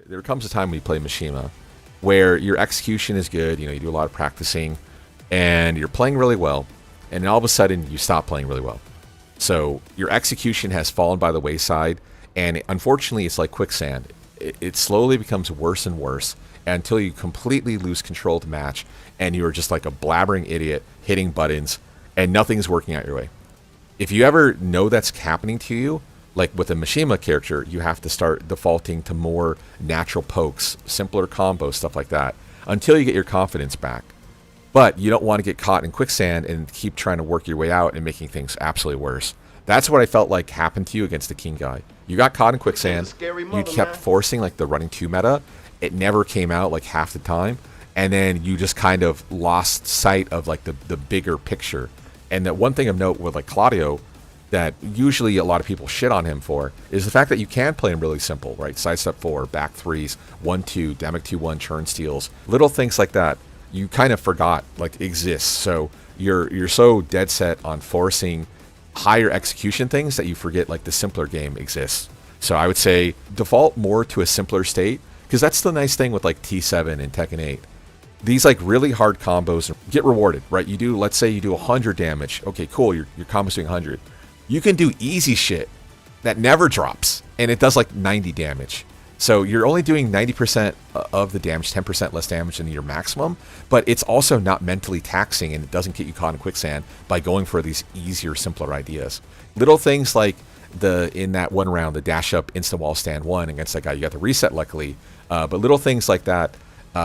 there comes a time when you play Mishima where your execution is good, you do a lot of practicing, and you're playing really well, and then all of a sudden you stop playing really well. So your execution has fallen by the wayside, and unfortunately it's like quicksand. It slowly becomes worse and worse until you completely lose control of the match, and you're just like a blabbering idiot hitting buttons, and nothing's working out your way. If you ever know that's happening to you, like with a Mishima character, you have to start defaulting to more natural pokes, simpler combos, stuff like that, until you get your confidence back. But you don't want to get caught in quicksand and keep trying to work your way out and making things absolutely worse. That's what I felt like happened to you against the King guy. You got caught in quicksand, you kept forcing like the running 2 meta, it never came out like half the time, and then you just kind of lost sight of like the bigger picture. And that one thing of note with like Claudio, that usually a lot of people shit on him for, is the fact that you can play him really simple, right? Sidestep 4, back 3s, 1-2, Demic 2-1, churn steals, little things like that. You kind of forgot like exists. So you're so dead set on forcing higher execution things that you forget like the simpler game exists. So I would say default more to a simpler state, because that's the nice thing with like T7 and Tekken 8. These like really hard combos get rewarded, right? You do, let's say you do 100 damage. Okay, cool, your combo's doing 100. You can do easy shit that never drops, and it does like 90 damage. So you're only doing 90% of the damage, 10% less damage than your maximum, but it's also not mentally taxing, and it doesn't get you caught in quicksand by going for these easier, simpler ideas. Little things like in that one round, the dash up instant wall stand 1 against that guy, you got the reset luckily, but little things like that,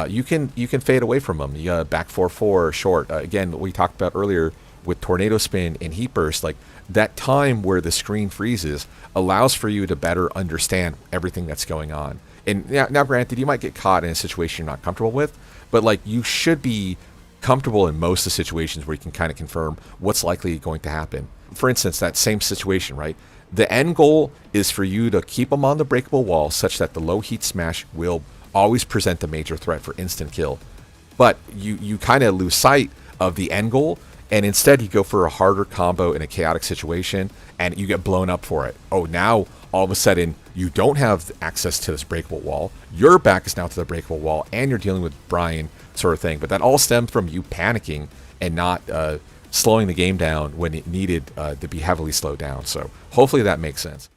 you can fade away from them. You got back 4-4 short. Again, what we talked about earlier with tornado spin and heat burst, like that time where the screen freezes allows for you to better understand everything that's going on. And now granted, you might get caught in a situation you're not comfortable with, but like you should be comfortable in most of the situations where you can kind of confirm what's likely going to happen. For instance, that same situation, right? The end goal is for you to keep them on the breakable wall such that the low heat smash will always present a major threat for instant kill. But you kind of lose sight of the end goal, and instead you go for a harder combo in a chaotic situation, and you get blown up for it. Oh, now all of a sudden you don't have access to this breakable wall. Your back is now to the breakable wall, and you're dealing with Brian sort of thing. But that all stems from you panicking and not slowing the game down when it needed to be heavily slowed down. So hopefully that makes sense.